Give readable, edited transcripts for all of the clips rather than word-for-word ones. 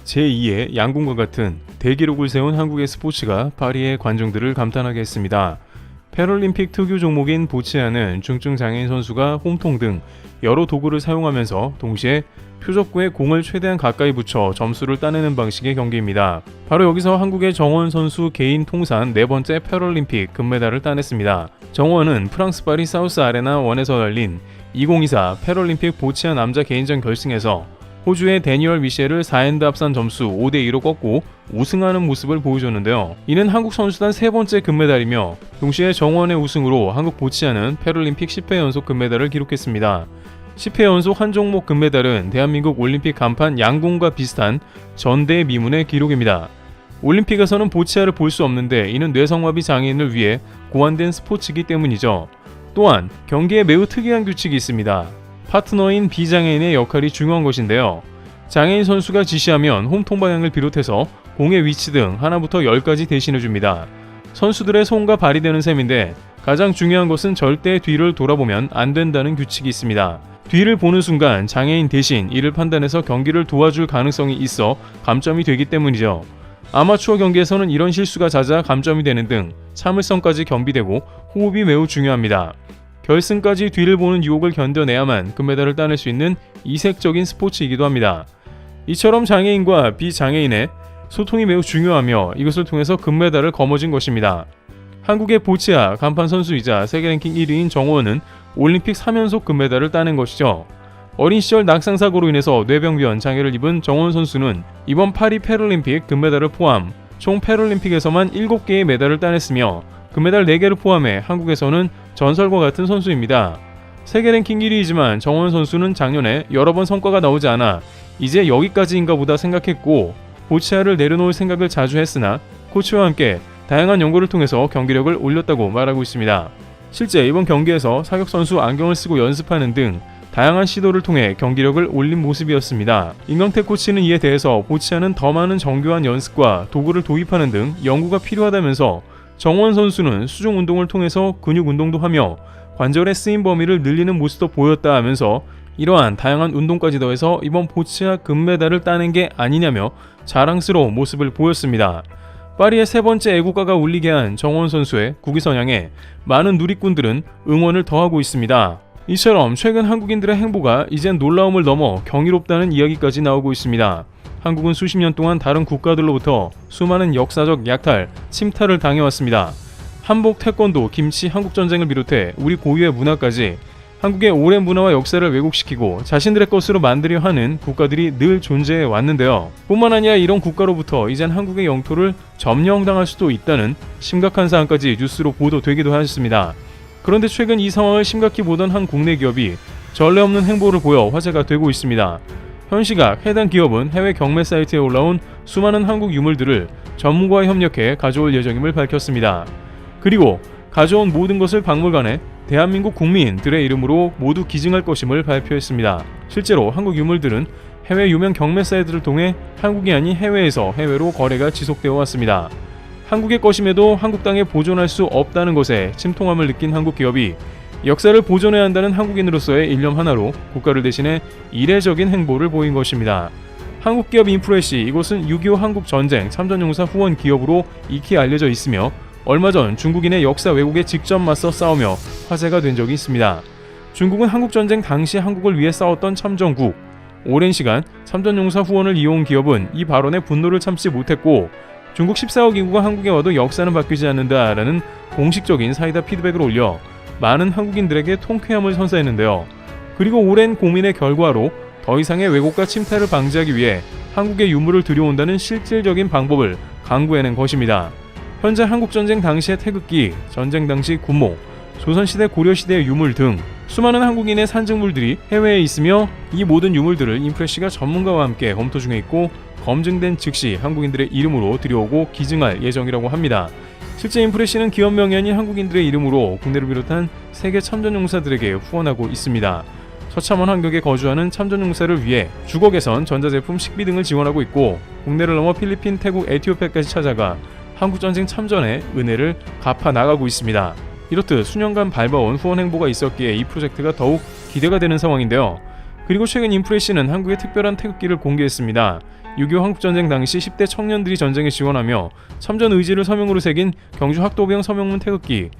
제2의 양궁과 같은 대기록을 세운 한국의 스포츠가 파리의 관중들을 감탄하게 했습니다. 패럴림픽 특유 종목인 보치아는 중증 장애인 선수가 홈통 등 여러 도구를 사용하면서 동시에 표적구에 공을 최대한 가까이 붙여 점수를 따내는 방식의 경기입니다. 바로 여기서 한국의 정원 선수 개인 통산 4번째 패럴림픽 금메달을 따냈습니다. 정원은 프랑스 파리 사우스 아레나 1에서 열린 2024 패럴림픽 보치아 남자 개인전 결승에서 호주의 데니얼 미셸을 4엔드 합산 점수 5대2로 꺾고 우승하는 모습을 보여줬는데요. 이는 한국 선수단 3번째 금메달이며 동시에 정원의 우승으로 한국 보치아는 패럴림픽 10회 연속 금메달을 기록했습니다. 10회 연속 한 종목 금메달은 대한민국 올림픽 간판 양궁과 비슷한 전대 미문의 기록입니다. 올림픽에서는 보치아를 볼 수 없는데 이는 뇌성마비 장애인을 위해 고안된 스포츠이기 때문이죠. 또한 경기에 매우 특이한 규칙이 있습니다. 파트너인 비장애인의 역할이 중요한 것인데요. 장애인 선수가 지시하면 홈통 방향을 비롯해서 공의 위치 등 하나부터 10까지 대신해줍니다. 선수들의 손과 발이 되는 셈인데 가장 중요한 것은 절대 뒤를 돌아보면 안 된다는 규칙이 있습니다. 뒤를 보는 순간 장애인 대신 이를 판단해서 경기를 도와줄 가능성이 있어 감점이 되기 때문이죠. 아마추어 경기에서는 이런 실수가 잦아 감점이 되는 등 참을성까지 겸비되고 호흡이 매우 중요합니다. 결승까지 뒤를 보는 유혹을 견뎌내야만 금메달을 따낼 수 있는 이색적인 스포츠이기도 합니다. 이처럼 장애인과 비장애인의 소통이 매우 중요하며 이것을 통해서 금메달을 거머쥔 것입니다. 한국의 보치아 간판 선수이자 세계 랭킹 1위인 정원은 올림픽 3연속 금메달을 따낸 것이죠. 어린 시절 낙상사고로 인해서 뇌병변 장애를 입은 정원 선수는 이번 파리 패럴림픽 금메달을 포함 총 패럴림픽에서만 7개의 메달을 따냈으며 금메달 4개를 포함해 한국에서는 전설과 같은 선수입니다. 세계 랭킹 1위이지만 정원 선수는 작년에 여러 번 성과가 나오지 않아 이제 여기까지인가 보다 생각했고 보치아를 내려놓을 생각을 자주 했으나 코치와 함께 다양한 연구를 통해서 경기력을 올렸다고 말하고 있습니다. 실제 이번 경기에서 사격 선수 안경을 쓰고 연습하는 등 다양한 시도를 통해 경기력을 올린 모습이었습니다. 임광택 코치는 이에 대해서 보치아는 더 많은 정교한 연습과 도구를 도입하는 등 연구가 필요하다면서 정원 선수는 수중 운동을 통해서 근육 운동도 하며 관절의 쓰임 범위를 늘리는 모습도 보였다 하면서 이러한 다양한 운동까지 더해서 이번 보치아 금메달을 따낸 게 아니냐며 자랑스러운 모습을 보였습니다. 파리의 3번째 애국가가 울리게 한 정원 선수의 국위선양에 많은 누리꾼들은 응원을 더하고 있습니다. 이처럼 최근 한국인들의 행보가 이젠 놀라움을 넘어 경이롭다는 이야기까지 나오고 있습니다. 한국은 수십 년 동안 다른 국가들로부터 수많은 역사적 약탈, 침탈을 당해왔습니다. 한복, 태권도, 김치, 한국전쟁을 비롯해 우리 고유의 문화까지 한국의 오랜 문화와 역사를 왜곡시키고 자신들의 것으로 만들려 하는 국가들이 늘 존재해 왔는데요. 뿐만 아니라 이런 국가로부터 이젠 한국의 영토를 점령당할 수도 있다는 심각한 사안까지 뉴스로 보도되기도 하였습니다. 그런데 최근 이 상황을 심각히 보던 한 국내 기업이 전례 없는 행보를 보여 화제가 되고 있습니다. 현 시각 해당 기업은 해외 경매 사이트에 올라온 수많은 한국 유물들을 전문가와 협력해 가져올 예정임을 밝혔습니다. 그리고 가져온 모든 것을 박물관에 대한민국 국민들의 이름으로 모두 기증할 것임을 발표했습니다. 실제로 한국 유물들은 해외 유명 경매 사이트를 통해 한국이 아닌 해외에서 해외로 거래가 지속되어 왔습니다. 한국의 것임에도 한국 땅에 보존할 수 없다는 것에 침통함을 느낀 한국 기업이 역사를 보존해야 한다는 한국인으로서의 일념 하나로 국가를 대신해 이례적인 행보를 보인 것입니다. 한국 기업 인프레시 이곳은 6.25 한국전쟁 참전용사 후원 기업으로 익히 알려져 있으며 얼마 전 중국인의 역사 왜곡에 직접 맞서 싸우며 화제가 된 적이 있습니다. 중국은 한국전쟁 당시 한국을 위해 싸웠던 참전국. 오랜 시간 참전용사 후원을 이용한 기업은 이 발언에 분노를 참지 못했고 중국 14억 인구가 한국에 와도 역사는 바뀌지 않는다라는 공식적인 사이다 피드백을 올려 많은 한국인들에게 통쾌함을 선사했는데요. 그리고 오랜 고민의 결과로 더 이상의 왜곡과 침탈을 방지하기 위해 한국의 유물을 들여온다는 실질적인 방법을 강구해낸 것입니다. 현재 한국전쟁 당시의 태극기, 전쟁 당시 군목, 조선시대 고려시대의 유물 등 수많은 한국인의 산증물들이 해외에 있으며 이 모든 유물들을 인프레시가 전문가와 함께 검토 중에 있고 검증된 즉시 한국인들의 이름으로 들여오고 기증할 예정이라고 합니다. 실제 인프레시는 기업 명예인 한국인들의 이름으로 국내를 비롯한 세계 참전용사들에게 후원하고 있습니다. 처참한 환경에 거주하는 참전용사를 위해 주거 개선, 전자제품, 식비 등을 지원하고 있고 국내를 넘어 필리핀, 태국, 에티오피아까지 찾아가 한국전쟁 참전의 은혜를 갚아 나가고 있습니다. 이렇듯 수년간 밟아온 후원 행보가 있었기에 이 프로젝트가 더욱 기대가 되는 상황인데요. 그리고 최근 인프레시는 한국의 특별한 태극기를 공개했습니다. 6.25 한국전쟁 당시 10대 청년들이 전쟁에 지원하며 참전 의지를 서명으로 새긴 경주 학도병 서명문 태극기.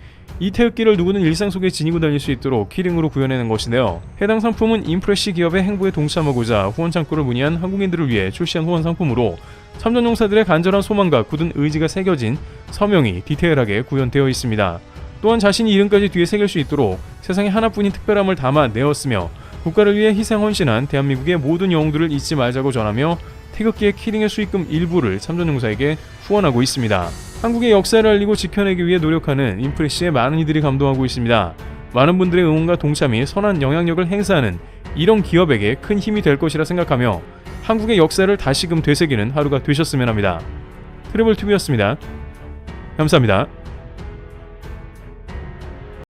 이 태극기를 누구든 일상 속에 지니고 다닐 수 있도록 키링으로 구현해낸 것인데요. 해당 상품은 인프레시 기업의 행보에 동참하고자 후원 창구를 문의한 한국인들을 위해 출시한 후원 상품으로 참전용사들의 간절한 소망과 굳은 의지가 새겨진 서명이 디테일하게 구현되어 있습니다. 또한 자신이 이름까지 뒤에 새길 수 있도록 세상에 하나뿐인 특별함을 담아내었으며 국가를 위해 희생 헌신한 대한민국의 모든 영웅들을 잊지 말자고 전하며 태극기의 키링의 수익금 일부를 참전용사에게 후원하고 있습니다. 한국의 역사를 알리고 지켜내기 위해 노력하는 인프레시에 많은 이들이 감동하고 있습니다. 많은 분들의 응원과 동참이 선한 영향력을 행사하는 이런 기업에게 큰 힘이 될 것이라 생각하며 한국의 역사를 다시금 되새기는 하루가 되셨으면 합니다. 트래블TV였습니다. 감사합니다.